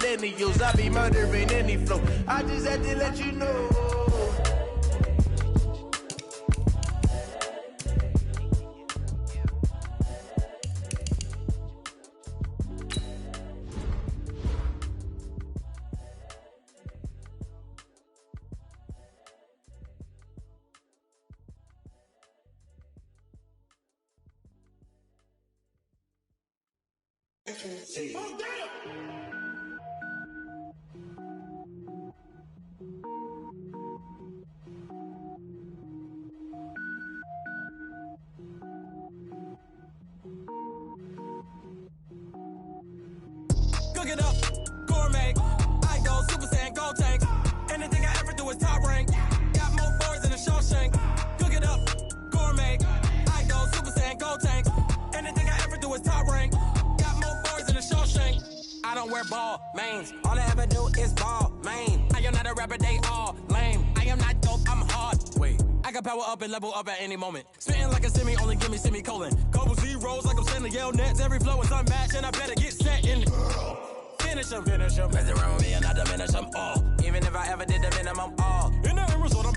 millennials. I be murdering any flow. I just had to let you know. Cook it up, gourmet. I go Super Saiyan, gold tank. Anything I ever do is top rank. Got more boys than a Shawshank. Cook it up, gourmet. I go Super Saiyan, gold tank. Anything I ever do is top rank. Got more boys than a Shawshank. I don't wear ball mains. All I ever do is ball main. I am not a rapper, they all lame. I am not dope, I'm hard. Wait, I can power up and level up at any moment. Spitting like a semi, only give me semicolon. Couple zeros like I'm sending yell nets. Every flow is unmatched and I better get set in. Finish them. Mess around with me and I diminish them all. Even if I ever did the minimum all. In the end result, I'm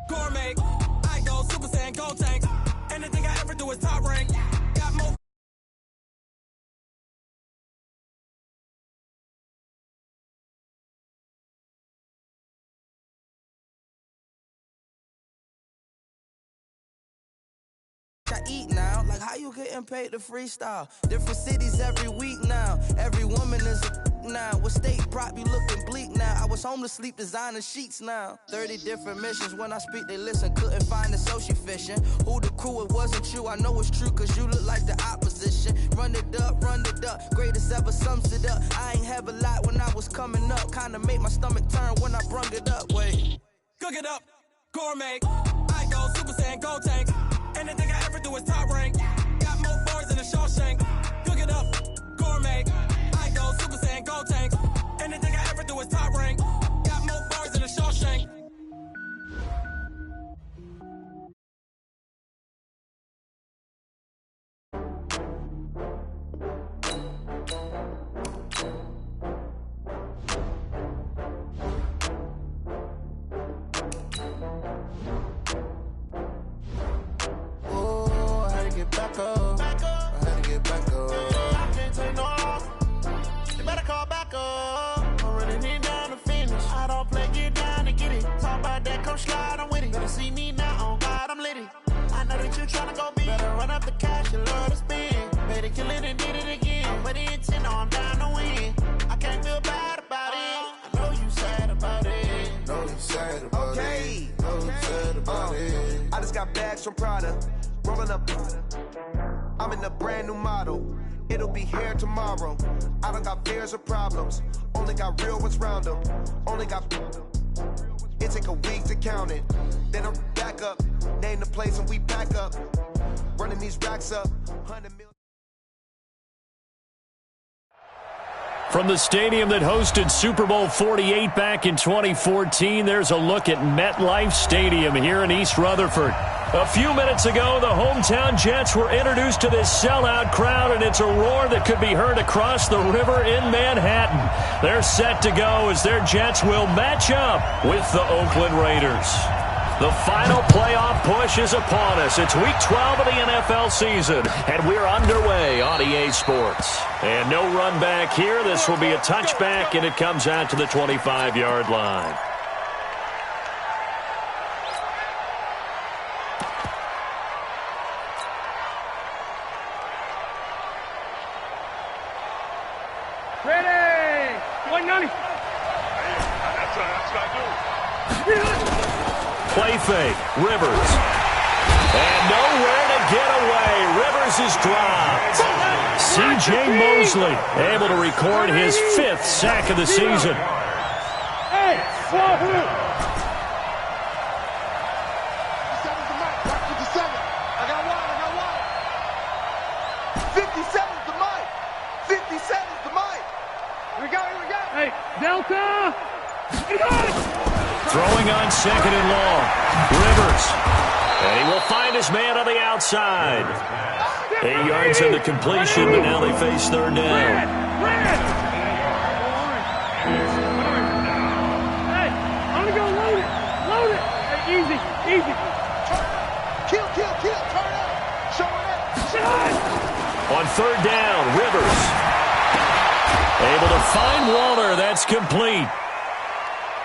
gourmet. I go Super Saiyan, gold tank. Anything I ever do is top rank. Got more. I eat now, like how you getting paid to freestyle? Different cities every week now. Every woman is a now. What state prop you looking bleak now? I was home to sleep designing sheets now. 30 different missions. When I speak they listen. Couldn't find it, so she fishing. Who the crew? It wasn't you. I know it's true cause you look like the opposition. Run it up. Greatest ever sums it up. I ain't have a lot when I was coming up. Kinda made my stomach turn when I brung it up. Wait. Cook it up, gourmet. I go Super Saiyan, gold tank. Anything I ever do is top rank. Got more boys than a Shawshank. Cook it up, gourmet. I go Super Saiyan, gold tank. Anything I ever do is top rank. Got more boys than a Shawshank. Back up. I had to get back up. I can't take no loss. You better call back up. I'm running it down to finish. I don't play, get down to get it. Talk about that, come slide, I'm with it. Better see me now, on God, I'm lit it. I know that you tryna go big. Better run up the cash, you love to spend. Better kill it and did it again. But the intent, I'm down to win. I can't feel bad about it. I know you sad about it. Know you sad about it. Know you sad about it. I just got bags from Prada. Rolling up, I'm in a brand new model. It'll be here tomorrow. I don't got fears or problems. Only got real ones round them. Only got. It take a week to count it. Then I'm back up. Name the place and we back up. Running these racks up. 100 million. From the stadium that hosted Super Bowl 48 back in 2014, there's a look at MetLife Stadium here in East Rutherford. A few minutes ago, the hometown Jets were introduced to this sellout crowd, and it's a roar that could be heard across the river in Manhattan. They're set to go as their Jets will match up with the Oakland Raiders. The final playoff push is upon us. It's Week 12 of the NFL season, and we're underway on EA Sports. And no run back here. This will be a touchback, and it comes out to the 25-yard line. Ready! 190. That's what I do. Play fake, Rivers. And nowhere to get away. Rivers is dropped. C.J. Mosley able to record his 5th sack of the season. Hey, 57 I got one. 57's the mic. 57's the mic. Here we go. Hey, Delta. Throwing on 2nd and long. Rivers find his man on the outside. 8 yards in the completion, but now they face third down. Hey, only go load it. Load it. Hey, easy. Kill. Turn up. Show it up. Shot. On third down, Rivers. Able to find Waller. That's complete.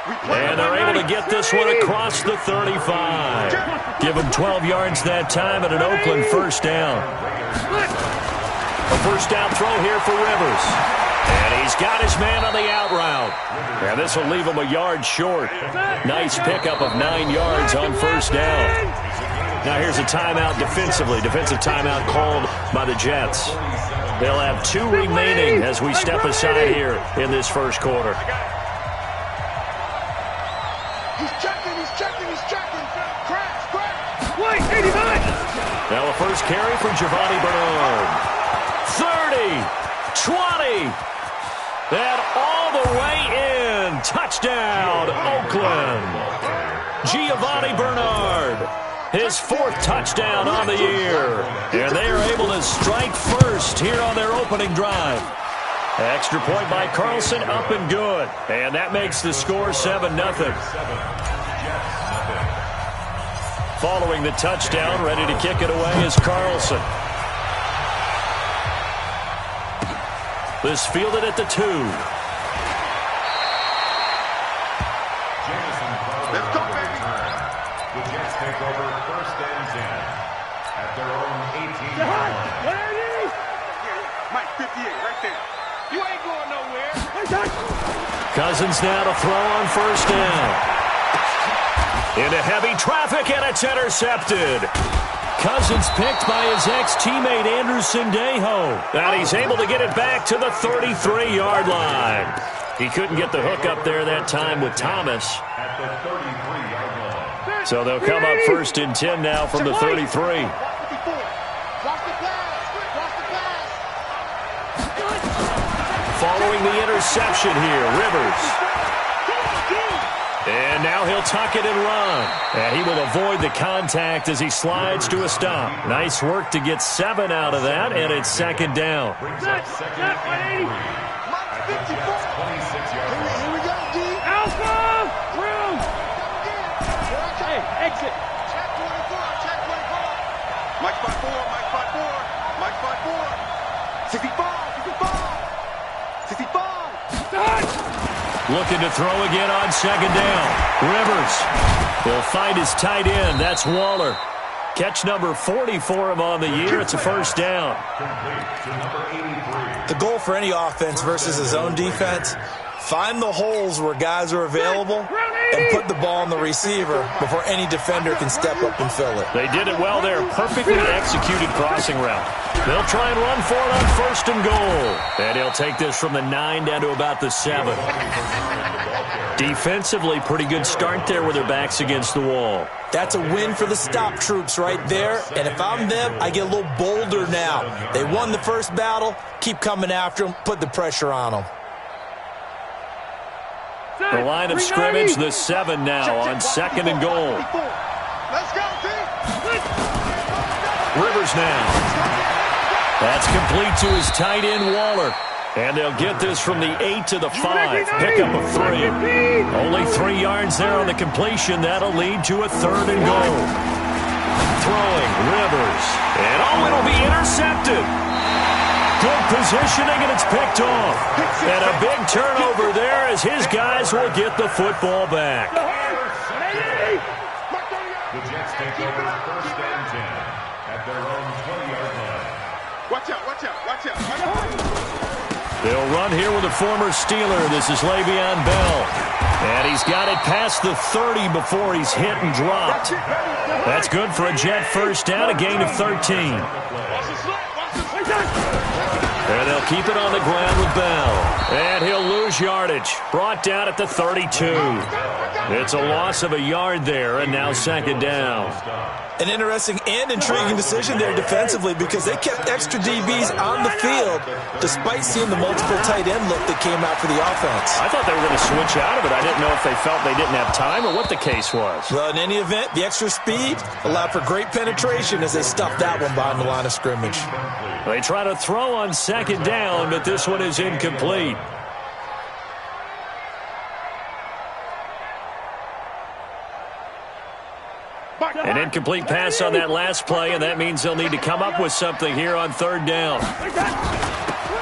And they're able to get this one across the 35. Give him 12 yards that time at an Oakland first down. A first down throw here for Rivers. And he's got his man on the out route. And this will leave him a yard short. Nice pickup of 9 yards on first down. Now here's a timeout defensively. Defensive timeout called by the Jets. They'll have 2 remaining as we step aside here in this first quarter. He's checking. Crash. Wait, 89. Now a first carry for Giovanni Bernard. 30, 20, and all the way in. Touchdown, Oakland. Giovanni Bernard, his 4th touchdown on the year. And they are able to strike first here on their opening drive. Extra point by Carlson, up and good. And that makes the score 7-0. Following the touchdown, ready to kick it away is Carlson. This fielded at the 2. Let's go, baby. The Jets take over first and 10 at their own 18-yard line. Mike, 58, right there. You ain't going nowhere. Cousins now to throw on first down. Into heavy traffic, and it's intercepted. Cousins picked by his ex-teammate Andrew Sendejo. And he's able to get it back to the 33-yard line. He couldn't get the hook up there that time with Thomas. At the 33-yard line. So they'll come up first and 10 now from the 33. Following the interception here, Rivers. And now he'll tuck it and run. And he will avoid the contact as he slides to a stop. Nice work to get 7 out of that, and it's second down. Here we go, D. Alpha! Room! Hey, exit. Check 24. Mike 5-4. 65. Looking to throw again on second down. Rivers will find his tight end. That's Waller. Catch number 40 for him on the year. It's a first down. The goal for any offense versus his own defense, find the holes where guys are available and put the ball on the receiver before any defender can step up and fill it. They did it well there. Perfectly executed crossing route. They'll try and run for it on first and goal. And he'll take this from the 9 down to about the 7. Defensively, pretty good start there with their backs against the wall. That's a win for the stop troops right there. And if I'm them, I get a little bolder now. They won the first battle. Keep coming after them. Put the pressure on them. The line of scrimmage, the 7 now on second and goal. Let's go, D. Rivers now. That's complete to his tight end, Waller. And they'll get this from the 8 to the 5. Pickup of 3. Only 3 yards there on the completion. That'll lead to a third and goal. Throwing, Rivers. And it'll be intercepted. Good positioning, and it's picked off. And a big turnover there as his guys will get the football back. The Jets take over first and 10 at their own 20-yard line. Watch out. They'll run here with a former Steeler. This is Le'Veon Bell. And he's got it past the 30 before he's hit and dropped. That's good for a Jet first down, a gain of 13. And they'll keep it on the ground with Bell. And he'll lose yardage. Brought down at the 32. It's a loss of a yard there, and now second down. An interesting and intriguing decision there defensively because they kept extra DBs on the field despite seeing the multiple tight end look that came out for the offense. I thought they were going to switch out of it. I didn't know if they felt they didn't have time or what the case was. Well, in any event, the extra speed allowed for great penetration as they stuffed that one behind the line of scrimmage. They try to throw on second down, but this one is incomplete. An incomplete pass on that last play, and that means they'll need to come up with something here on third down.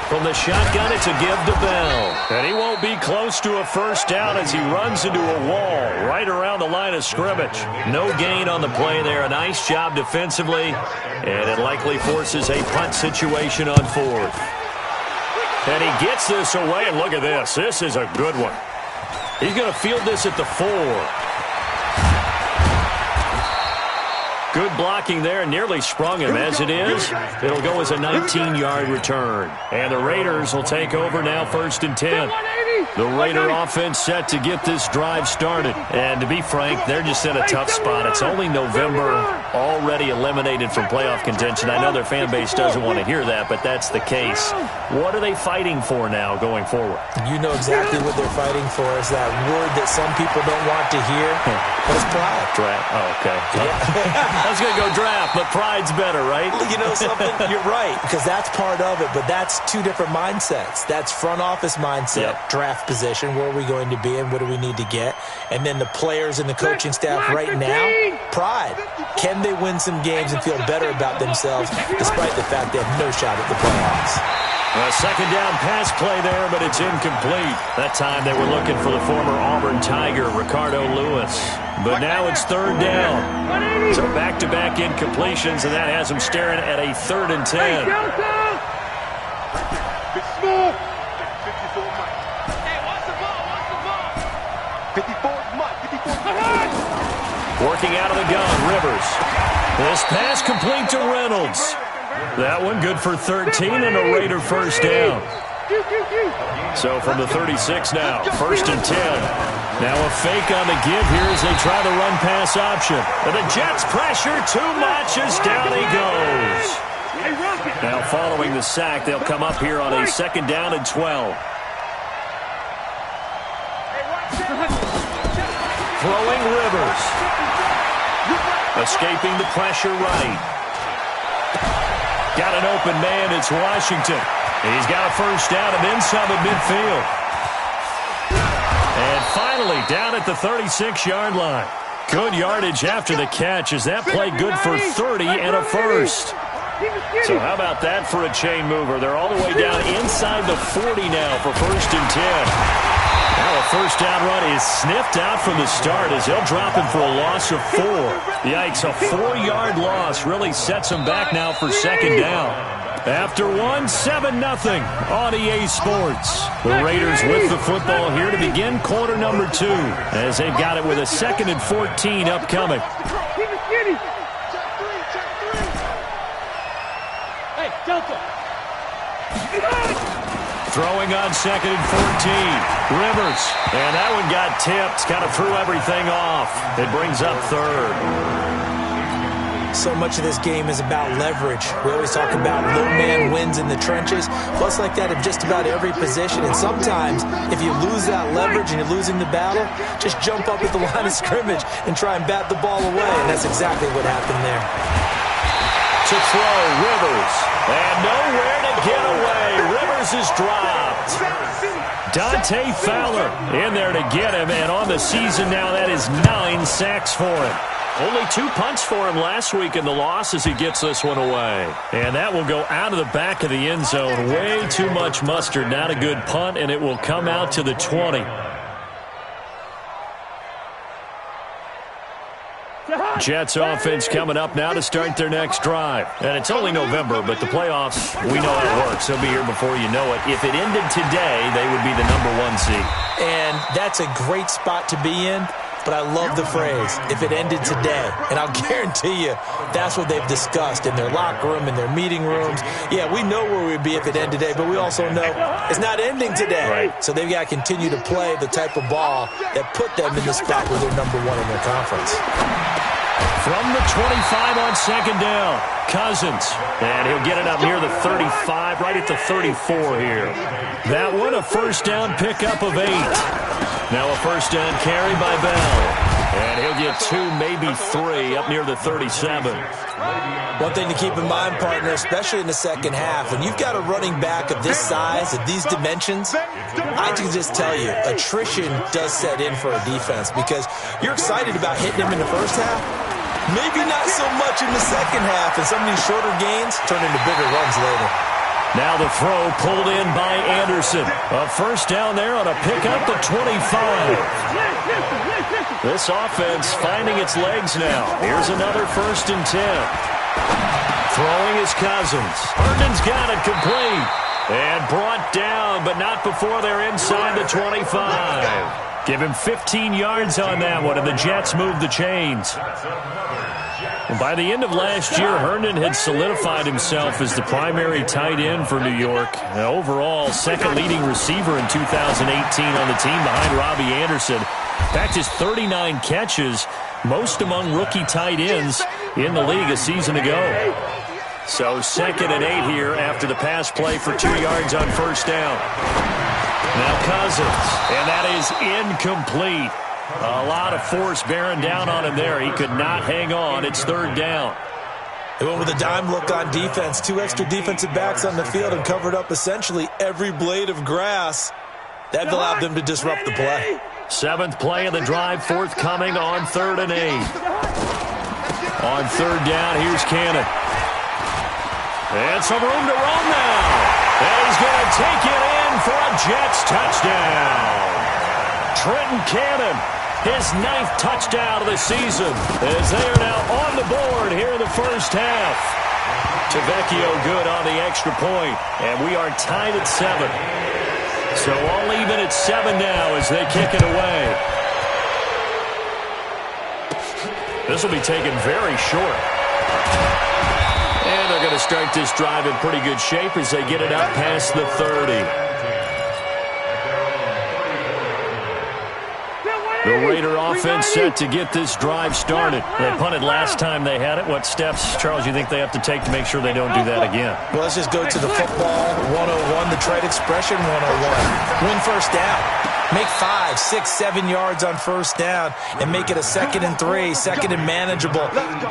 From the shotgun, it's a give to Bell. And he won't be close to a first down as he runs into a wall right around the line of scrimmage. No gain on the play there. A nice job defensively, and it likely forces a punt situation on fourth. And he gets this away, and look at this. This is a good one. He's going to field this at the 4. Good blocking there, nearly sprung him. As it is, it'll go as a 19-yard return. And the Raiders will take over now, 1st and 10. The Raider offense set to get this drive started. And to be frank, they're just in a tough spot. It's only November, already eliminated from playoff contention. I know their fan base doesn't want to hear that, but that's the case. What are they fighting for now going forward? You know exactly what they're fighting for is that word that some people don't want to hear. But it's pride. Draft. Oh, okay. Yeah. I was going to go draft, but pride's better, right? You know something? You're right, because that's part of it, but that's two different mindsets. That's front office mindset, draft position, where are we going to be and what do we need to get? And then the players and the coaching staff right now, pride. Can they win some games and feel better about themselves despite the fact they have no shot at the playoffs? A second down pass play there, but it's incomplete. That time they were looking for the former Auburn Tiger, Ricardo Lewis. But now it's third down. So back-to-back incompletions, and that has them staring at a 3rd and 10. Bit small. 54 Mike. Hey, what's the ball? 54 Mike. 54 Working out of the gun, Rivers. This pass complete to Reynolds. That one good for 13 and a Raider first down. So from the 36 now, 1st and 10. Now a fake on the give here as they try the run-pass option. But the Jets pressure too much as down he goes. Now following the sack, they'll come up here on a 2nd down and 12. Throwing Rivers. Escaping the pressure right. Got an open man, it's Washington. He's got a first down and then some at midfield. And finally, down at the 36-yard line. Good yardage after the catch. Is that play good for 30 and a first? So how about that for a chain mover? They're all the way down inside the 40 now for 1st and 10. Now a first down run is sniffed out from the start as they'll drop him for a loss of 4. Yikes, a 4-yard loss really sets them back now for 2nd down. After one, 7-0 on EA Sports. The Raiders with the football here to begin quarter number 2 as they've got it with a 2nd and 14 upcoming. Hey, Delta. Throwing on 2nd and 14. Rivers. And that one got tipped. Kind of threw everything off. It brings up 3rd. So much of this game is about leverage. We always talk about low man wins in the trenches. Plus like that of just about every position. And sometimes if you lose that leverage and you're losing the battle, just jump up at the line of scrimmage and try and bat the ball away. And that's exactly what happened there. To throw, Rivers. And nowhere to get away. Rivers is dropped. Dante Fowler in there to get him. And on the season now, that is 9 sacks for him. Only 2 punts for him last week in the loss as he gets this one away. And that will go out of the back of the end zone. Way too much mustard. Not a good punt, and it will come out to the 20. Jets offense coming up now to start their next drive. And it's only November, but the playoffs, we know how it works. They'll be here before you know it. If it ended today, they would be the #1 seed. And that's a great spot to be in. but I love the phrase, if it ended today. And I'll guarantee you that's what they've discussed in their locker room, in their meeting rooms. Yeah, we know where we'd be if it ended today, but we also know it's not ending today. Right. So they've got to continue to play the type of ball that put them in the spot where they're #1 in their conference. From the 25 on second down, Cousins. And he'll get it up near the 35, right at the 34 here. That one, a first down pickup of 8. Now a first down carry by Bell. And he'll get 2, maybe 3, up near the 37. One thing to keep in mind, partner, especially in the second half, when you've got a running back of this size, of these dimensions, I can just tell you, attrition does set in for a defense because you're excited about hitting him in the first half. Maybe not so much in the second half, and some of these shorter gains turn into bigger runs later. Now the throw pulled in by Anderson. A first down there on a pickup at 25. This offense finding its legs now. Here's another 1st and 10. Throwing is Cousins. Herndon's got it complete. And brought down, but not before they're inside the 25. Give him 15 yards on that one, and the Jets move the chains. By the end of last year, Herndon had solidified himself as the primary tight end for New York. And overall, second leading receiver in 2018 on the team behind Robbie Anderson. Backed his 39 catches, most among rookie tight ends in the league a season ago. So 2nd and 8 here after the pass play for 2 yards on first down. Now Cousins, and that is incomplete. A lot of force bearing down on him there. He could not hang on. It's 3rd down. They went with a dime look on defense. 2 extra defensive backs on the field and covered up essentially every blade of grass. That allowed them to disrupt the play. 7th play of the drive, forthcoming on 3rd and 8. On 3rd down, here's Cannon. And some room to run now. And he's going to take it in for a Jets touchdown. Trenton Cannon, his 9th touchdown of the season, as they are now on the board here in the first half. Tavecchio good on the extra point, and we are tied at 7. So all even at 7 now as they kick it away. This will be taken very short. And they're going to start this drive in pretty good shape as they get it out past the 30. The Raider offense set to get this drive started. They punted last time they had it. What steps, Charles, you think they have to take to make sure they don't do that again? Well, let's just go to the football 101, the trade expression 101. Win first down. Make 5, 6, 7 yards on first down and make it a 2nd and 3, 2nd and manageable.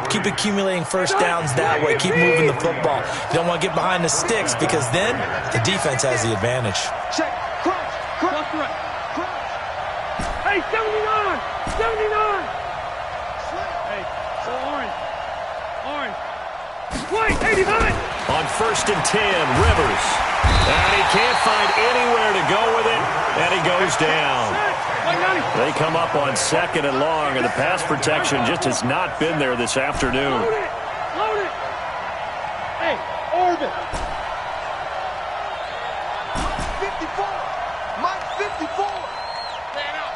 Keep accumulating first downs that way. Keep moving the football. You don't want to get behind the sticks because then the defense has the advantage. Check. Crunch. Crunch. Hey, 79! 79! Hey, so orange. Wait, 89! On 1st and 10, Rivers. And he can't find anywhere to go with it, and he goes down. They come up on 2nd and long, and the pass protection just has not been there this afternoon. Load it! Hey, Orbit! 54! Mike 54! Man out!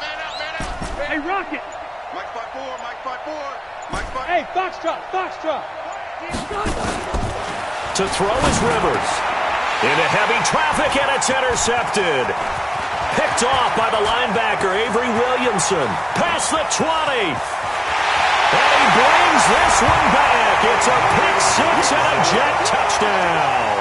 Hey, Rocket! Mike 5-4. Hey, Foxtrot! To throw is Rivers. Into heavy traffic, and it's intercepted. Picked off by the linebacker, Avery Williamson. Past the 20. And he brings this one back. It's a pick 6 and a Jet touchdown.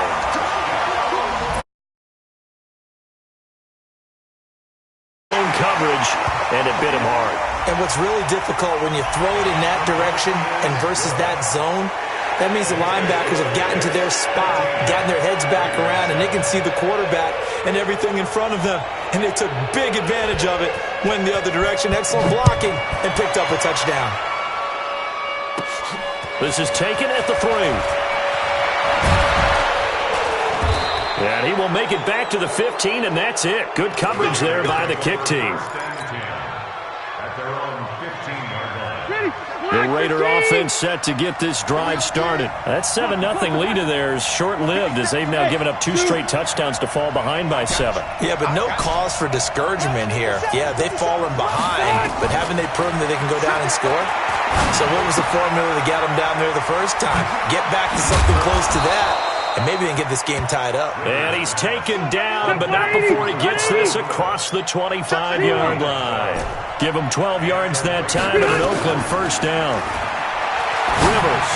Coverage, and it bit him hard. And what's really difficult when you throw it in that direction and versus that zone, that means the linebackers have gotten to their spot, gotten their heads back around, and they can see the quarterback and everything in front of them. And they took big advantage of it, went the other direction, excellent blocking, and picked up a touchdown. This is taken at the 3. And he will make it back to the 15, and that's it. Good coverage there by the kick team. The Raider offense set to get this drive started. That 7-0 lead of theirs short-lived as they've now given up 2 straight touchdowns to fall behind by 7. Yeah, but no cause for discouragement here. Yeah, they've fallen behind, but haven't they proven that they can go down and score? So what was the formula to get them down there the first time? Get back to something close to that, and maybe they can get this game tied up. And he's taken down, but not before he gets this across the 25-yard line. Give him 12 yards that time and an Oakland first down. Rivers.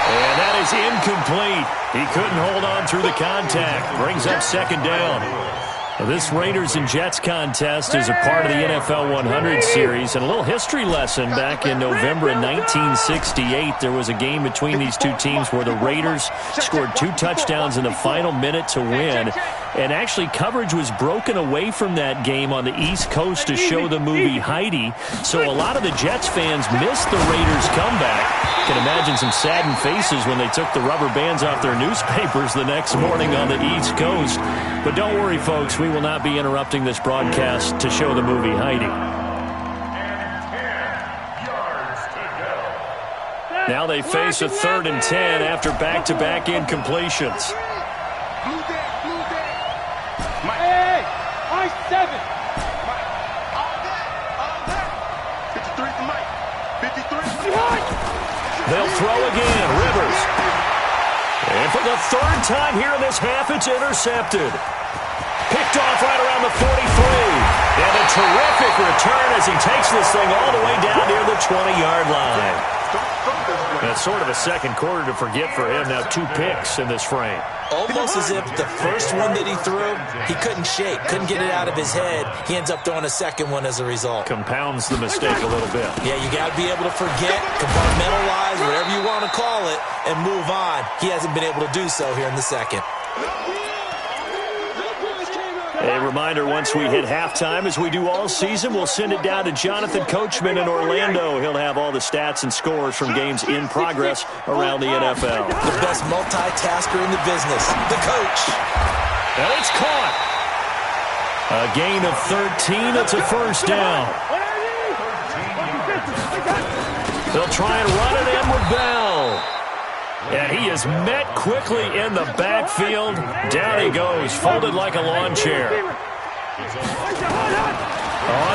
And that is incomplete. He couldn't hold on through the contact. Brings up second down. Now, this Raiders and Jets contest is a part of the NFL 100 series. And a little history lesson, back in November of 1968, there was a game between these two teams where the Raiders scored 2 touchdowns in the final minute to win. And actually, coverage was broken away from that game on the East Coast to show the movie Heidi. So a lot of the Jets fans missed the Raiders' comeback. Can imagine some saddened faces when they took the rubber bands off their newspapers the next morning on the East Coast. But don't worry, folks. We will not be interrupting this broadcast to show the movie Heidi. Now they face a 3rd and 10 after back-to-back incompletions. They'll throw again. Rivers. And for the 3rd time here in this half, it's intercepted. Picked off right around the 43. And a terrific return as he takes this thing all the way down near the 20-yard line. That's sort of a second quarter to forget for him. Now 2 picks in this frame. Almost as if the first one that he threw, he couldn't shake, couldn't get it out of his head. He ends up throwing a second one as a result. Compounds the mistake a little bit. Yeah, you got to be able to forget, compartmentalize, whatever you want to call it, and move on. He hasn't been able to do so here in the second. A reminder, once we hit halftime, as we do all season, we'll send it down to Jonathan Coachman in Orlando. He'll have all the stats and scores from games in progress around the NFL. The best multitasker in the business, the coach. And it's caught. A gain of 13. It's a first down. They'll try and run it in with Bell. And he is met quickly in the backfield. Down he goes, folded like a lawn chair. On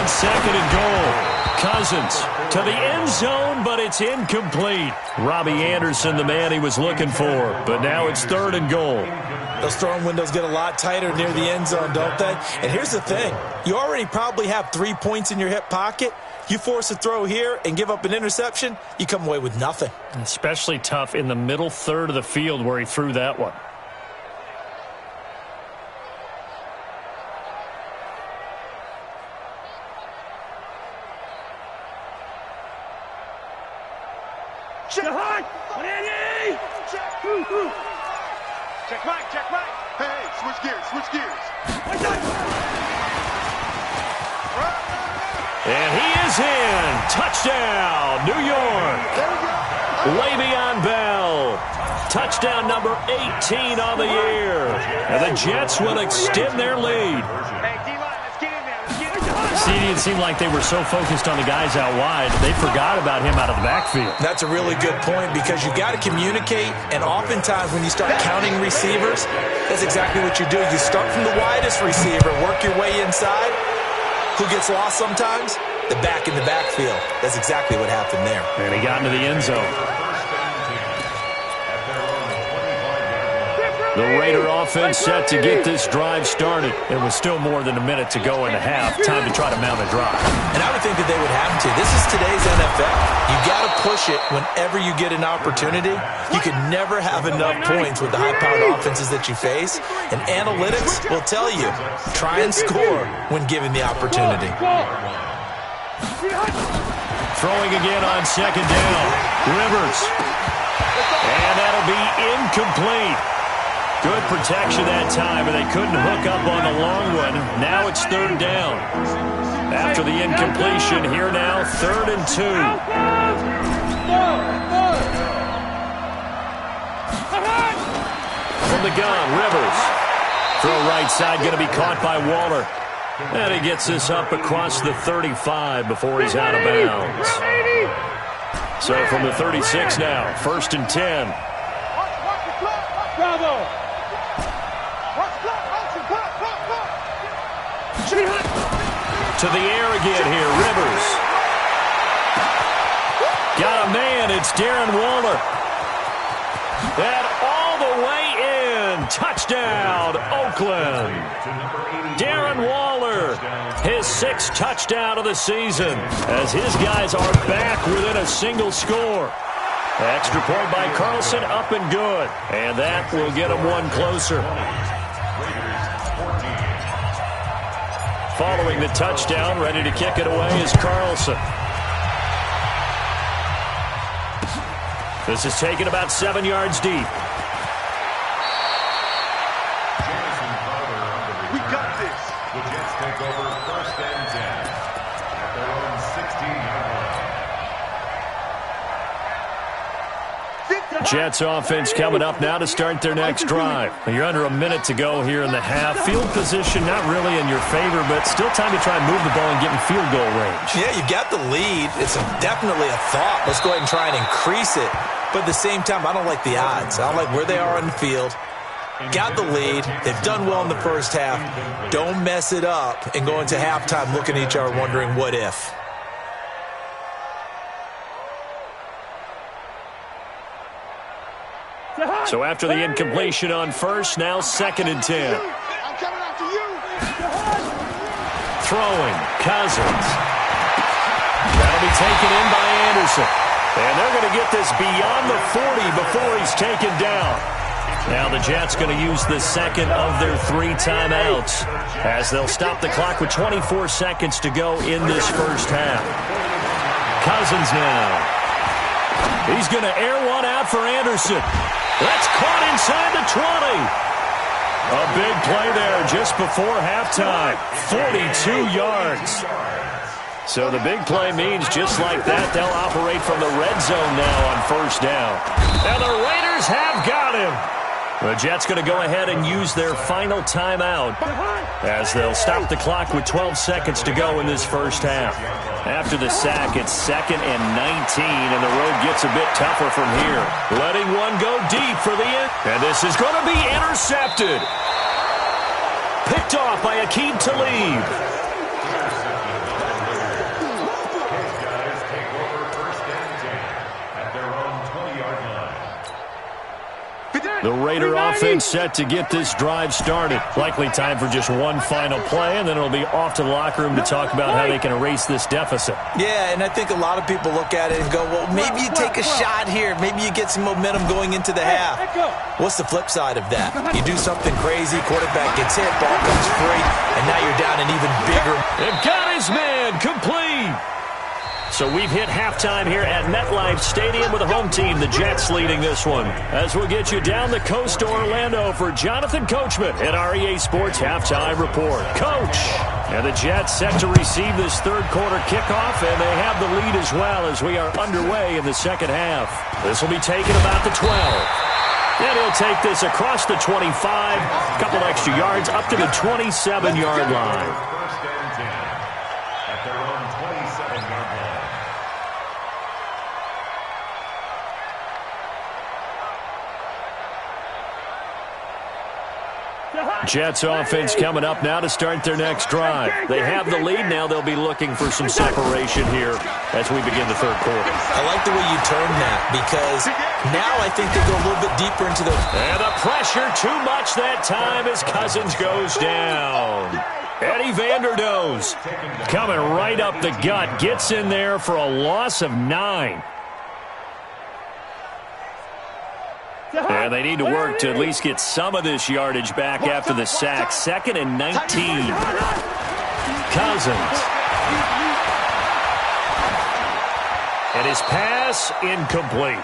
2nd and goal. Cousins to the end zone, but it's incomplete. Robbie Anderson, the man he was looking for. But now it's 3rd and goal. Those throwing windows get a lot tighter near the end zone, don't they? And here's the thing. You already probably have 3 points in your hip pocket. You force a throw here and give up an interception, you come away with nothing. Especially tough in the middle 3rd of the field where he threw that one. Check right. Hey, switch gears. And he is in. Touchdown, New York. Le'Veon Bell. Touchdown number 18 on the year. And the Jets will extend their lead. See, it seemed like they were so focused on the guys out wide, they forgot about him out of the backfield. That's a really good point because you got to communicate, and oftentimes when you start counting receivers, that's exactly what you do. You start from the widest receiver, work your way inside. Who gets lost sometimes? The back in the backfield. That's exactly what happened there. And he got into the end zone. The Raider offense set to get this drive started. It was still more than a minute to go in the half. Time to try to mount a drive. And I would think that they would have to. This is today's NFL. You got to push it whenever you get an opportunity. You can never have enough points with the high-powered offenses that you face. And analytics will tell you, try and score when given the opportunity. Throwing again on 2nd down. Rivers. And that'll be incomplete. Good protection that time, but they couldn't hook up on the long one. Now it's 3rd down. After the incompletion, here now, 3rd and 2. From the gun, Rivers. Throw right side, going to be caught by Waller. And he gets this up across the 35 before he's out of bounds. So from the 36 now, 1st and 10. Bravo! To the air again here, Rivers. Got a man, it's Darren Waller. And all the way in, touchdown, Oakland. Darren Waller, his 6th touchdown of the season, as his guys are back within a single score. Extra point by Carlson, up and good. And that will get him one closer. Following the touchdown, ready to kick it away is Carlson. This is taken about 7 yards deep. We got this. The Jets take over 1st and 10 at their own 16-yard line. Jets offense coming up now to start their next drive. You're under a minute to go here in the half. Field position not really in your favor, but still time to try and move the ball and get in field goal range. Yeah, you got the lead. It's definitely a thought. Let's go ahead and try and increase it. But at the same time, I don't like the odds. I don't like where they are on the field. Got the lead. They've done well in the first half. Don't mess it up and go into halftime looking at each other wondering what if. So after the incompletion on first, now 2nd and 10. I'm coming after you. Throwing, Cousins. That'll be taken in by Anderson. And they're going to get this beyond the 40 before he's taken down. Now the Jets going to use the 2nd of their 3 timeouts as they'll stop the clock with 24 seconds to go in this first half. Cousins now. He's going to air one out for Anderson. That's caught inside the 20. A big play there just before halftime. 42 yards. So the big play means just like that, they'll operate from the red zone now on 1st down. And the Raiders have got him. The Jets going to go ahead and use their final timeout as they'll stop the clock with 12 seconds to go in this first half. After the sack, it's 2nd and 19, and the road gets a bit tougher from here. Letting one go deep for the end. And this is going to be intercepted. Picked off by Aqib Talib. The Raider offense set to get this drive started. Likely time for just one final play, and then it'll be off to the locker room to talk about how they can erase this deficit. Yeah, and I think a lot of people look at it and go, well, maybe you take a shot here. Maybe you get some momentum going into the half. What's the flip side of that? You do something crazy, quarterback gets hit, ball comes free, and now you're down an even bigger. They've got his man complete. So we've hit halftime here at MetLife Stadium with the home team, the Jets, leading this one. As we'll get you down the coast to Orlando for Jonathan Coachman at REA Sports Halftime Report. Coach! And the Jets set to receive this third quarter kickoff, and they have the lead as well as we are underway in the second half. This will be taken about the 12. And he'll take this across the 25, a couple extra yards up to the 27-yard line. First and 10 at their own 27-yard line. Jets offense coming up now to start their next drive. They have the lead now. They'll be looking for some separation here as we begin the third quarter. I like the way you turned that because now I think they go a little bit deeper into the... And the pressure too much that time as Cousins goes down. Eddie Vanderdoes coming right up the gut. Gets in there for a loss of 9. And they need to work to at least get some of this yardage back after the sack. 2nd and 19. Cousins. And his pass incomplete.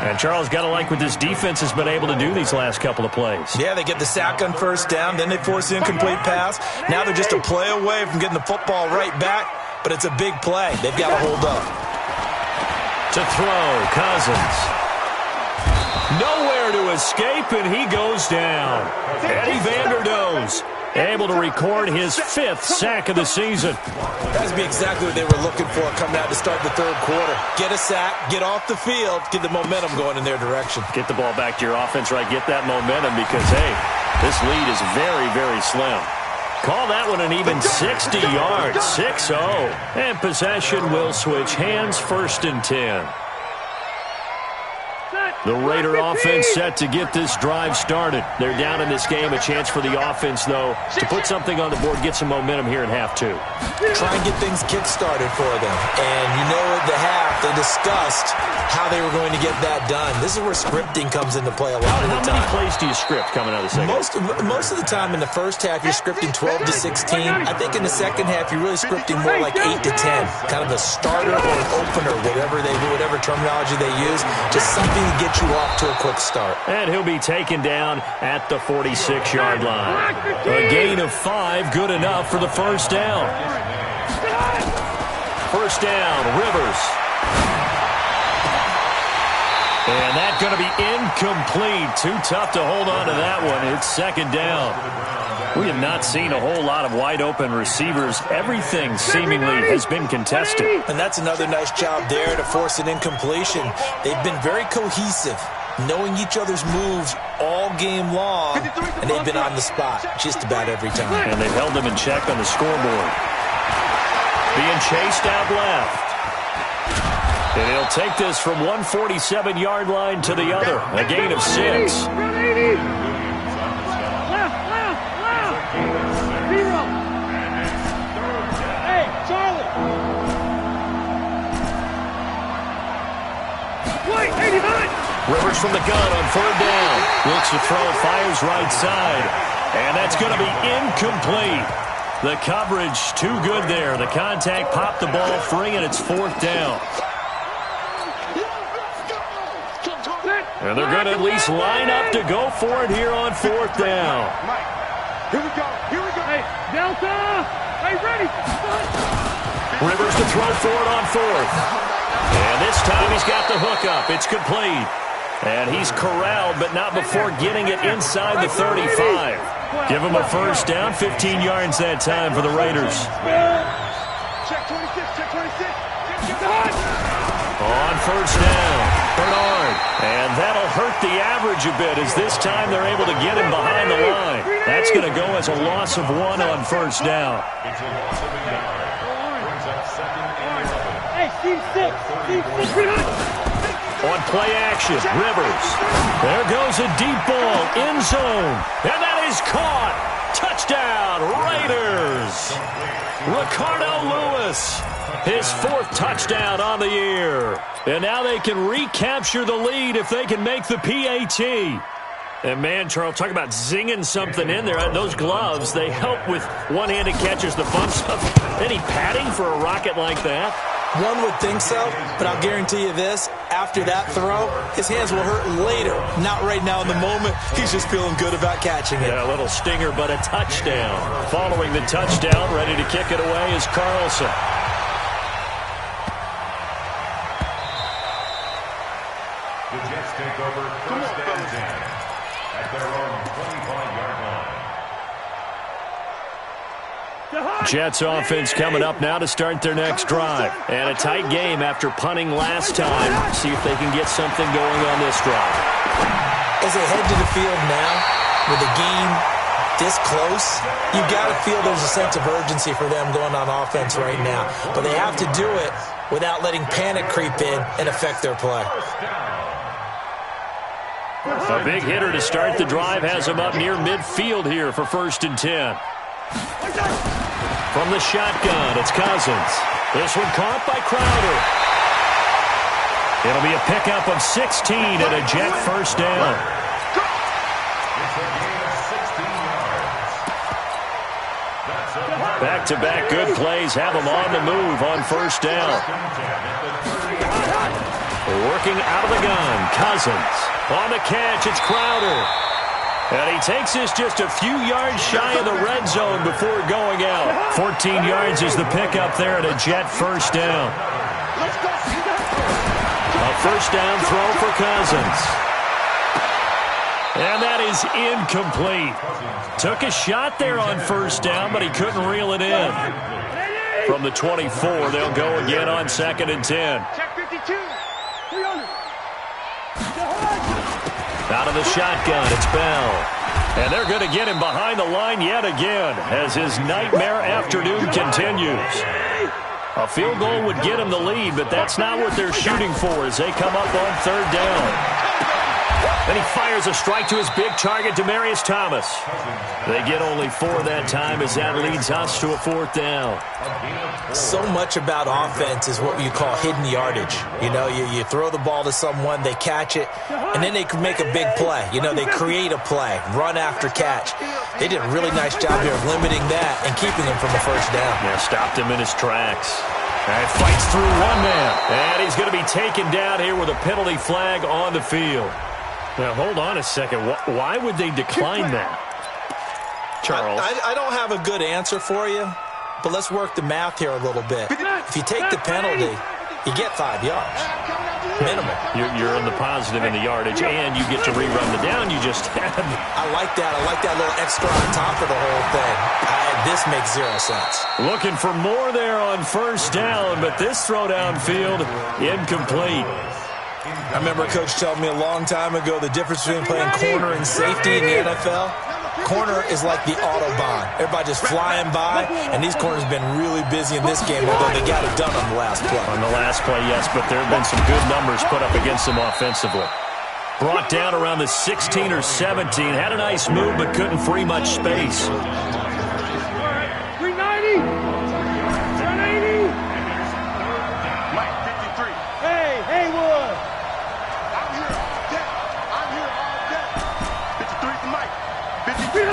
And Charles, got to like what this defense has been able to do these last couple of plays. Yeah, they get the sack on first down, then they force the incomplete pass. Now they're just a play away from getting the football right back, but it's a big play. They've got to hold up. To throw, Cousins. Nowhere to escape, and he goes down. Eddie Vanderdoes. able to record his 5th sack of the season. That would be exactly what they were looking for coming out to start the third quarter. Get a sack, get off the field, get the momentum going in their direction. Get the ball back to your offense, right? Get that momentum because, hey, this lead is very, very slim. Call that one an even 60 yards, 6-0. And possession will switch hands, 1st and 10. The Raider offense set to get this drive started. They're down in this game. A chance for the offense, though, to put something on the board, get some momentum here in half 2. Try and get things kick-started for them. And you know at the half, they discussed how they were going to get that done. This is where scripting comes into play a lot of the time. How many plays do you script coming out of the second? Most of the time in the first half, you're scripting 12 to 16. I think in the second half, you're really scripting more like 8 to 10. Kind of a starter or an opener, whatever terminology they use. Just something to get you off to a quick start. And he'll be taken down at the 46-yard line. A gain of 5, good enough for the first down. First down, Rivers. And that's going to be incomplete. Too tough to hold on to that one. It's second down. We have not seen a whole lot of wide-open receivers. Everything seemingly has been contested. And that's another nice job there to force an incompletion. They've been very cohesive, knowing each other's moves all game long, and they've been on the spot just about every time. And they've held them in check on the scoreboard. Being chased out left. And he'll take this from 147-yard line to the other. A gain of 6. Left. 0. Hey, Charlie. Wait, 89. Rivers from the gun on 3rd down. Looks to throw, fires right side. And that's going to be incomplete. The coverage too good there. The contact popped the ball free, and it's 4th down. And they're going to at least line up to go for it here on 4th down. Here we go. Hey, Delta. Hey, ready. Rivers to throw for it on 4th. And this time he's got the hook up. It's complete. And he's corralled, but not before getting it inside the 35. Give him a first down, 15 yards that time for the Raiders. Check 26. On first down, Bernard. And that'll hurt the average a bit as this time they're able to get him behind the line. That's going to go as a loss of 1 on first down. It's a loss of a yard. Brings up 2nd and 11. Hey, Steve 6. On play action, Rivers. There goes a deep ball, end zone. And that is caught. Touchdown, Raiders. Ricardo Lewis, his 4th touchdown on the year. And now they can recapture the lead if they can make the PAT. And man, Charles, talk about zinging something in there. Those gloves, they help with one-handed catches, the fun stuff. Any padding for a rocket like that? One would think so, but I'll guarantee you this. After that throw, his hands will hurt later. Not right now in the moment. He's just feeling good about catching it. Yeah, a little stinger, but a touchdown. Following the touchdown, ready to kick it away is Carlson. The Jets take over 1st and 10 at their own 25-yard line. Jets offense coming up now to start their next drive. And a tight game after punting last time. See if they can get something going on this drive. As they head to the field now, with the game this close, you got to feel there's a sense of urgency for them going on offense right now. But they have to do it without letting panic creep in and affect their play. A big hitter to start the drive has him up near midfield here for 1st and 10. From the shotgun, it's Cousins. This one caught by Crowder. It'll be a pickup of 16 and a Jet first down. Back-to-back good plays have them on the move on first down. Working out of the gun, Cousins. On the catch, it's Crowder. And he takes this just a few yards shy of the red zone before going out. 14 yards is the pickup there at a Jet first down. A first down throw for Cousins. And that is incomplete. Took a shot there on first down, but he couldn't reel it in. From the 24, they'll go again on 2nd and 10. Check 52. 300. Out of the shotgun, it's Bell. And they're going to get him behind the line yet again as his nightmare afternoon continues. A field goal would get him the lead, but that's not what they're shooting for as they come up on 3rd down. Then he fires a strike to his big target, Demaryius Thomas. They get only 4 that time as that leads us to a 4th down. So much about offense is what you call hidden yardage. You know, you throw the ball to someone, they catch it, and then they can make a big play. You know, they create a play, run after catch. They did a really nice job here of limiting that and keeping him from a first down. Yeah, stopped him in his tracks. And fights through one man. And he's going to be taken down here with a penalty flag on the field. Now, hold on a second. Why would they decline that? Charles? I don't have a good answer for you, but let's work the math here a little bit. If you take the penalty, you get 5 yards. Minimum. You're in the positive in the yardage, and you get to rerun the down you just had. I like that. I like that little extra on top of the whole thing. This makes 0 sense. Looking for more there on first down, but this throw downfield, incomplete. I remember a coach telling me a long time ago the difference between playing corner and safety in the NFL. Corner is like the Autobahn. Everybody just flying by, and these corners have been really busy in this game, although they got it done on the last play. On the last play, yes, but there have been some good numbers put up against them offensively. Brought down around the 16 or 17. Had a nice move, but couldn't free much space. 390. 180. Mike 53. Hey, Haywood. I'm here all day. I'm here all day. 53 for Mike. 53.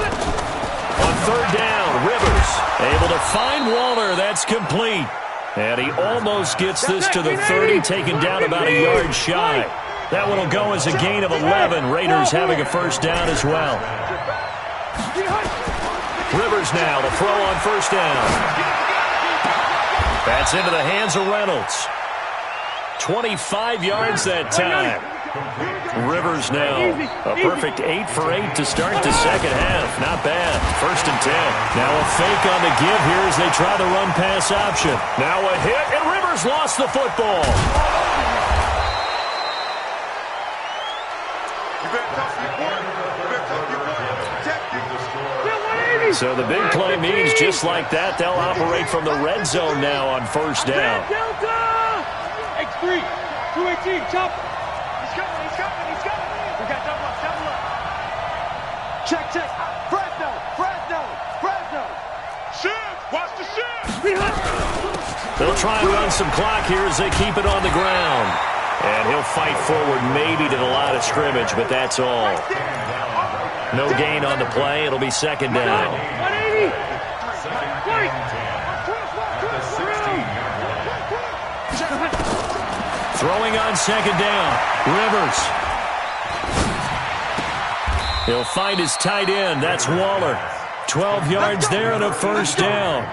On 3rd down, Rivers able to find Waller. That's complete. And he almost gets this to the 30, taken down about a yard shy. That one will go as a gain of 11. Raiders having a first down as well. Rivers now to throw on first down. That's into the hands of Reynolds. 25 yards that time. Rivers now a perfect 8 for 8 to start the second half. Not bad. 1st and 10. Now a fake on the give here as they try the run pass option. Now a hit, and Rivers lost the football. So the big play means just like that, they'll operate from the red zone now on first down. Delta! X3, 218, chop. He's coming. We got double up. Check. Fresno. Shift. Watch the shift. They'll try and run some clock here as they keep it on the ground. And he'll fight forward maybe to the line of scrimmage, but that's all. No gain on the play. It'll be second down. 180. Throwing on second down. Rivers. He'll find his tight end. That's Waller. 12 yards there and a first down.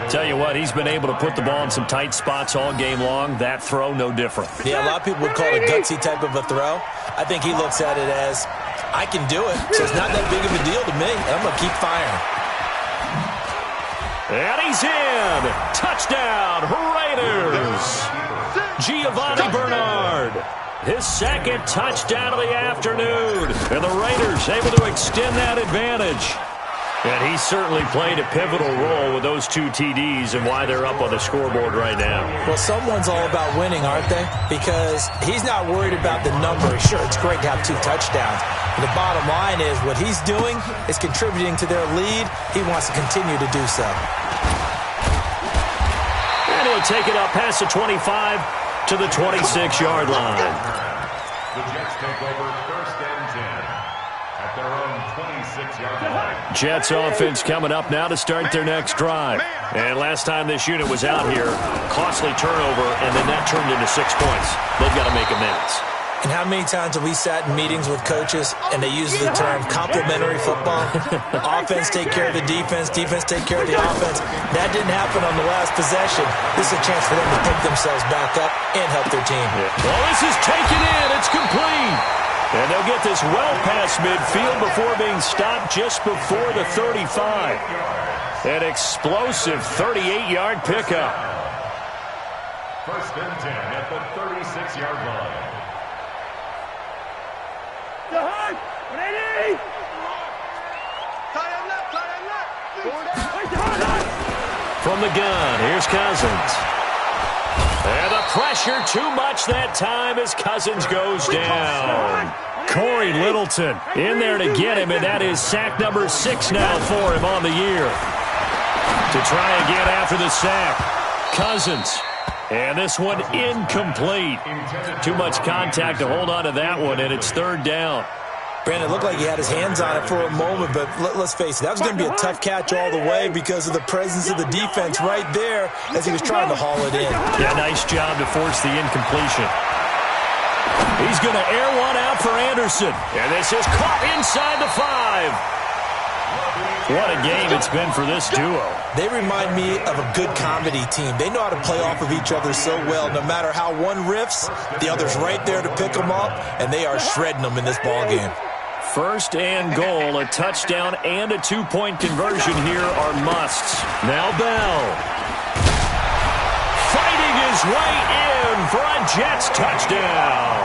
Tell you what, he's been able to put the ball in some tight spots all game long. That throw, no different. Yeah, a lot of people would call it a gutsy type of a throw. I think he looks at it as, I can do it, so it's not that big of a deal to me. I'm going to keep firing. And he's in. Touchdown, Raiders. Giovanni Bernard. His second touchdown of the afternoon. And the Raiders able to extend that advantage. And he certainly played a pivotal role with those 2 TDs and why they're up on the scoreboard right now. Well, someone's all about winning, aren't they? Because he's not worried about the number. Sure, it's great to have 2 touchdowns. But the bottom line is what he's doing is contributing to their lead. He wants to continue to do so. And he'll take it up past the 25 to the 26-yard line. The Jets take over 1st and 10. At their own 26-yard line. Jets offense coming up now to start their next drive. And last time this unit was out here, costly turnover, and then that turned into 6 points. They've got to make amends. And how many times have we sat in meetings with coaches and they use the term complementary football? Offense take care of the defense, defense take care of the offense. That didn't happen on the last possession. This is a chance for them to pick themselves back up and help their team. Well, this is taken in. It's complete. And they'll get this well past midfield before being stopped just before the 35. An explosive 38-yard pickup. First and 10 at the 36-yard line. From the gun, here's Cousins. And the pressure too much that time as Cousins goes down. Corey Littleton in there to get him, and that is sack number 6 now for him on the year. To try again after the sack, Cousins. And this one incomplete. Too much contact to hold on to that one, and it's third down. Brandon, it looked like he had his hands on it for a moment, but let's face it, that was going to be a tough catch all the way because of the presence of the defense right there as he was trying to haul it in. Yeah, nice job to force the incompletion. He's going to air one out for Anderson, and this is caught inside the 5. What a game it's been for this duo. They remind me of a good comedy team. They know how to play off of each other so well. No matter how one riffs, the other's right there to pick them up, and they are shredding them in this ballgame. First and goal, a touchdown and a 2-point conversion here are musts. Now Bell. Fighting his way in for a Jets touchdown.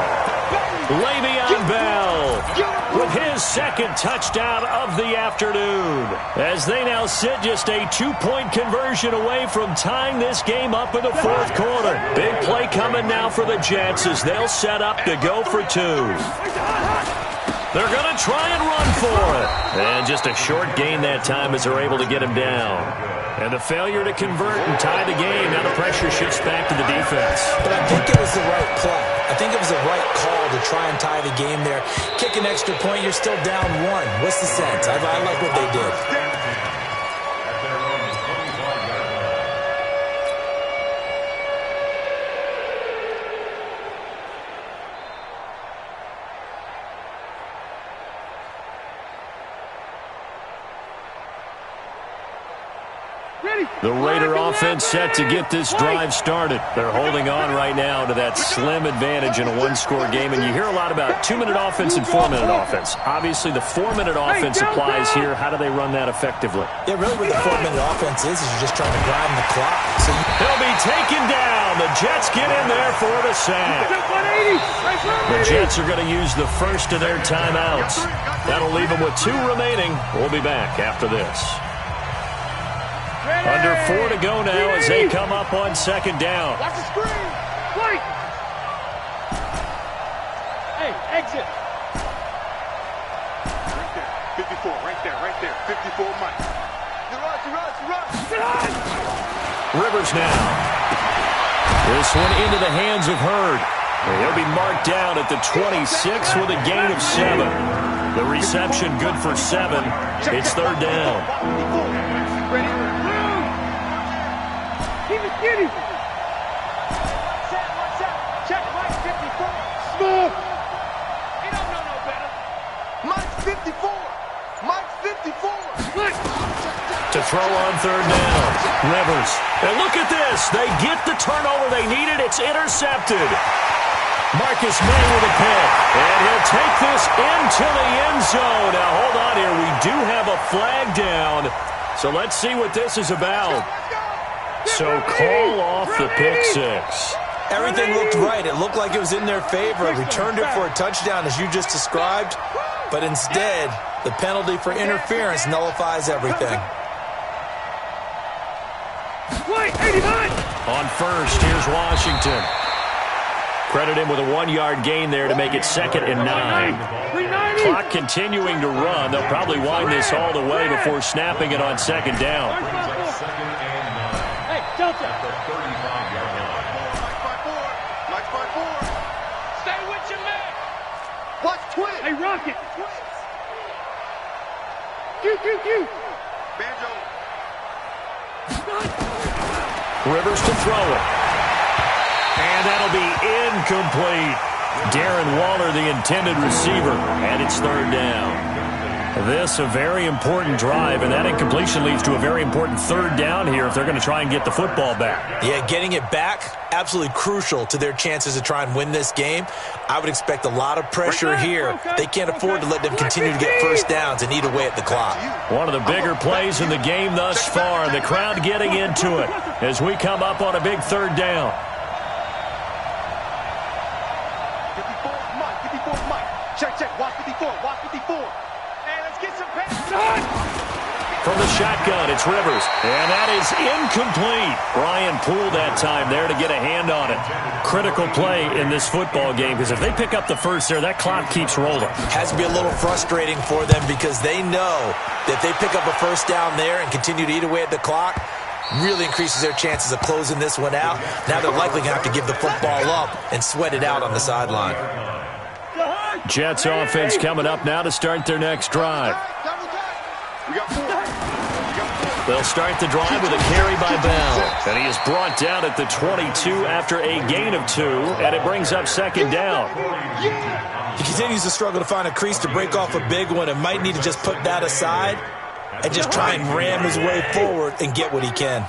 Le'Veon Bell with his second touchdown of the afternoon. As they now sit just a 2-point conversion away from tying this game up in the fourth quarter. Big play coming now for the Jets as they'll set up to go for 2. They're going to try and run for it. And just a short gain that time as they're able to get him down. And the failure to convert and tie the game. Now the pressure shifts back to the defense. But I think it was the right play. I think it was the right call to try and tie the game there. Kick an extra point, you're still down 1. What's the sense? I like what they did. The Raider offense set to get this drive started. They're holding on right now to that slim advantage in a one-score game, and you hear a lot about 2-minute offense and 4-minute offense. Obviously, the 4-minute offense applies here. How do they run that effectively? Yeah, really what the 4-minute offense is you're just trying to grind the clock. So they'll be taken down. The Jets get in there for the sack. The Jets are going to use the first of their timeouts. That'll leave them with 2 remaining. We'll be back after this. Under 4 to go now as they come up on second down. Watch the screen. Wait. Hey, exit. Right there. 54, right there. 54, Mike. You rush. Rivers now. This one into the hands of Hurd. He'll be marked down at the 26 with a gain of 7. The reception good for 7. It's third down. Ready? Get him! Check Mike 54. Smooth! He don't know no better. Mike's 54. Mike's 54. To throw on third down. Rivers. And look at this. They get the turnover they needed. It's intercepted. Marcus May with a pick. And he'll take this into the end zone. Now hold on here. We do have a flag down. So let's see what this is about. So call off the pick 6. Everything looked right. It looked like it was in their favor. Returned it for a touchdown, as you just described. But instead, the penalty for interference nullifies everything. On first, here's Washington. Credit him with a 1-yard gain there to make it 2nd and 9. Clock continuing to run. They'll probably wind this all the way before snapping it on second down. Delta. At the 35-yard line. Mike's by 4. Stay with your man. Watch Twin. Hey, Rocket. Q. Banjo. Rivers to throw it. And that'll be incomplete. Darren Waller, the intended receiver, and it's third down. this a very important drive, and that incompletion leads to a very important third down here if they're going to try and get the football back. Yeah, getting it back, absolutely crucial to their chances to try and win this game. I would expect a lot of pressure here. They can't afford to let them continue to get first downs and eat away at the clock. One of the bigger plays in the game thus far, and the crowd getting into it as we come up on a big third down. 54, Mike. Check. Watch 54. Hey, let's get some pass. From the shotgun, it's Rivers. And that is incomplete. Brian Poole that time there to get a hand on it. Critical play in this football game, because if they pick up the first there, that clock keeps rolling. Has to be a little frustrating for them because they know that if they pick up a first down there and continue to eat away at the clock, really increases their chances of closing this one out. Now they're likely going to have to give the football up and sweat it out on the sideline. Jets offense coming up now to start their next drive. They'll start the drive with a carry by Bell. And he is brought down at the 22 after a gain of 2, and it brings up second down. He continues to struggle to find a crease to break off a big one and might need to just put that aside and just try and ram his way forward and get what he can.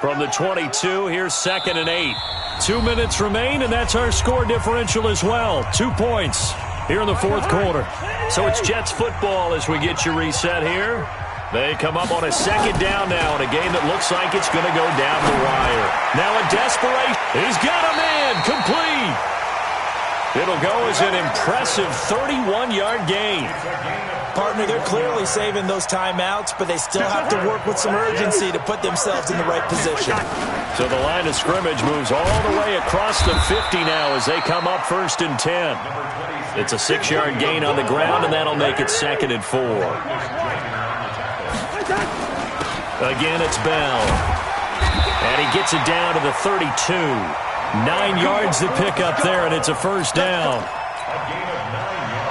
From the 22, here's 2nd and 8. 2 minutes remain, and that's our score differential as well. 2 points here in the fourth quarter. So it's Jets football as we get you reset here. They come up on a second down now in a game that looks like it's going to go down the wire. Now a desperation. He's got a man. Complete. It'll go as an impressive 31-yard gain. Partner, they're clearly saving those timeouts, but they still have to work with some urgency to put themselves in the right position. So the line of scrimmage moves all the way across the 50 now as they come up 1st and 10. It's a 6-yard gain on the ground, and that'll make it 2nd and 4. Again, it's Bell. And he gets it down to the 32. 9 yards to pick up there, and it's a first down.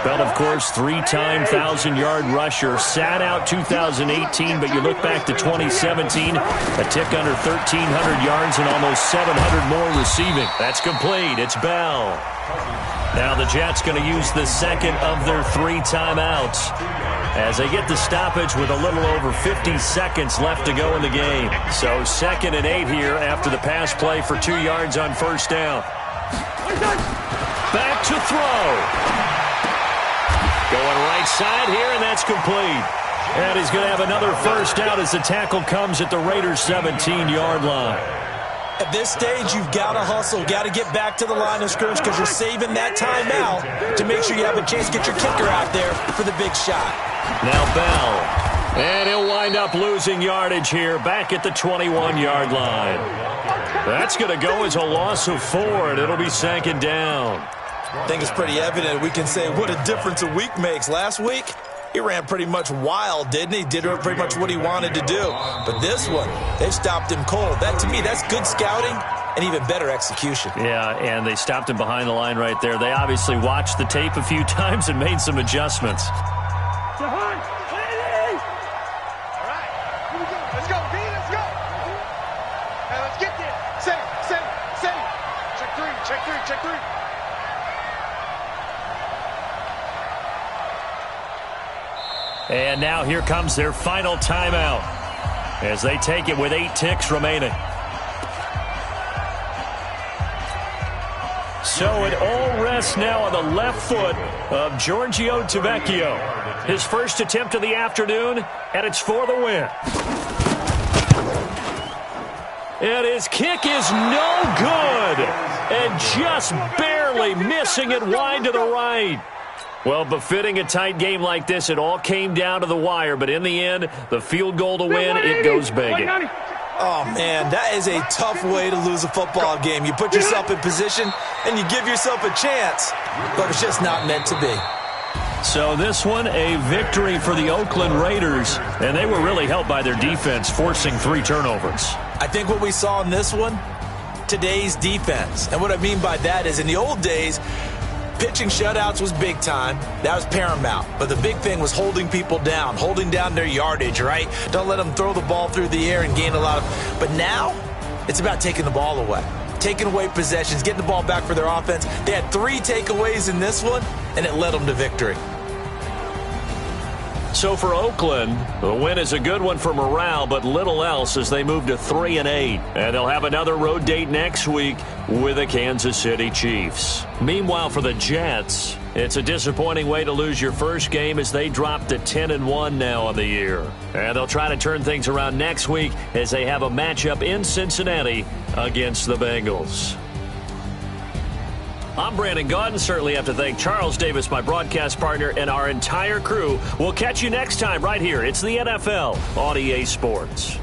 Bell, of course, 3-time 1,000-yard rusher. Sat out 2018, but you look back to 2017, a tick under 1,300 yards and almost 700 more receiving. That's complete. It's Bell. Now the Jets going to use the second of their 3 timeouts as they get the stoppage with a little over 50 seconds left to go in the game. So 2nd and 8 here after the pass play for 2 yards on first down. Back to throw. Going right side here, and that's complete. And he's going to have another first down as the tackle comes at the Raiders' 17-yard line. At this stage, you've got to hustle, got to get back to the line of scrimmage because you're saving that timeout to make sure you have a chance to get your kicker out there for the big shot. Now Bell. And he'll wind up losing yardage here back at the 21-yard line. That's going to go as a loss of 4, and it'll be 2nd down. I think it's pretty evident. We can say what a difference a week makes. Last week, he ran pretty much wild, didn't he? Did pretty much what he wanted to do. But this one, they've stopped him cold. That, to me, that's good scouting and even better execution. Yeah, and they stopped him behind the line right there. They obviously watched the tape a few times and made some adjustments. All right, here we go. Let's go, B, let's go. Now let's get there. Save. Check three. And now here comes their final timeout as they take it with 8 ticks remaining. So it all rests now on the left foot of Giorgio Tavecchio. His first attempt of the afternoon, and it's for the win. And his kick is no good, and just barely missing it wide to the right. Well, befitting a tight game like this, it all came down to the wire, but in the end, the field goal to win, it goes begging. Oh, man, that is a tough way to lose a football game. You put yourself in position, and you give yourself a chance, but it's just not meant to be. So this one, a victory for the Oakland Raiders, and they were really helped by their defense, forcing 3 turnovers. I think what we saw in this one, today's defense. And what I mean by that is in the old days, pitching shutouts was big time. That was paramount. But the big thing was holding people down, holding down their yardage, right? Don't let them throw the ball through the air and gain a lot of... But now, it's about taking the ball away. Taking away possessions, getting the ball back for their offense. They had 3 takeaways in this one, and it led them to victory. So for Oakland, the win is a good one for morale, but little else as they move to 3-8. And they'll have another road date next week with the Kansas City Chiefs. Meanwhile, for the Jets, it's a disappointing way to lose your first game as they drop to 10-1 now on the year. And they'll try to turn things around next week as they have a matchup in Cincinnati against the Bengals. I'm Brandon Gaudin. Certainly have to thank Charles Davis, my broadcast partner, and our entire crew. We'll catch you next time right here. It's the NFL on EA Sports.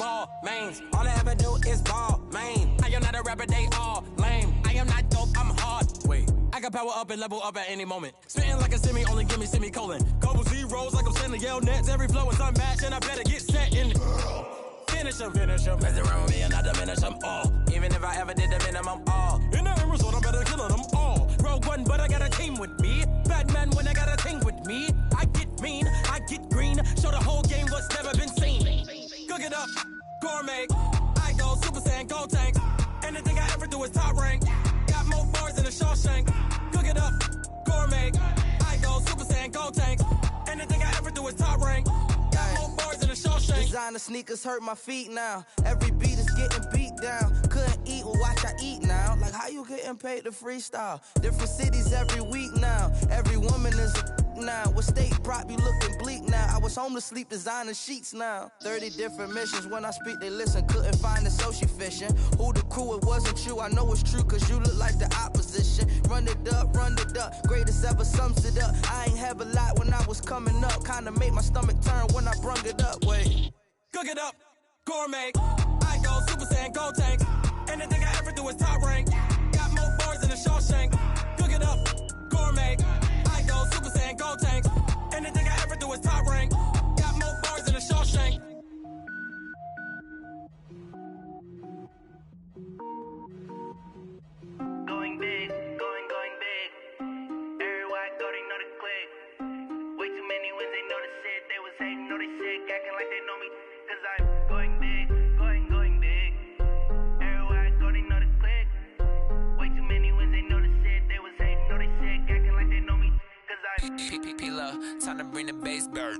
ball, mains. All I ever do is ball, main. I am not a rapper, they all lame. I am not dope, I'm hard. Wait, I can power up and level up at any moment. Spitting like a semi, only give me semicolon. Couple zeros like I'm sending yell nets. Every flow is unmatched, and I better get set in. Finish them. Mess around with me and I diminish them all. Even if I ever did the minimum, all. In the end result, I'm better killing them all. Rogue one, but I got a team with me. Batman when I got a team with me. I get mean, I get green. Show the whole game what's never been seen. Cook it up, gourmet. I go Super Saiyan, go tank. Anything I ever do is top rank. Got more bars than a Shawshank. Cook it up, gourmet. I go Super Saiyan, go tank. Anything I ever do is top rank. Got more bars than a Shawshank. Designer sneakers hurt my feet now. Every beat is getting beat down. Couldn't eat, well watch I eat now. Like how you getting paid to freestyle? Different cities every week now. Every woman is a now. What state prop you looking bleak now? I was home to sleep designer sheets now. 30 different missions. When I speak they listen. Couldn't find the social fishing. Who the crew? It wasn't you. I know it's true cause you look like the opposition. Run it up. Greatest ever sums it up. I ain't have a lot when I was coming up. Kinda made my stomach turn when I brung it up. Wait. Cook it up, gourmet. I go Super Saiyan, go tank. Anything I ever do is top rank. Got more bars than a Shawshank. Cook it up, gourmet. I go Super Saiyan, go tank. Anything I ever do is top rank. Got more bars than a Shawshank. Going big, going big. Everywhere I go, they know the click. Way too many wins, they know the shit. They was hating, know they sick, acting like they know me. Cause I'm going big, going big. Everywhere I go, they know the click. Way too many wins, they know the shit. They was hating, know they sick, acting like they know me. Cause I'm P-P-P-Love, time to bring the bass bird.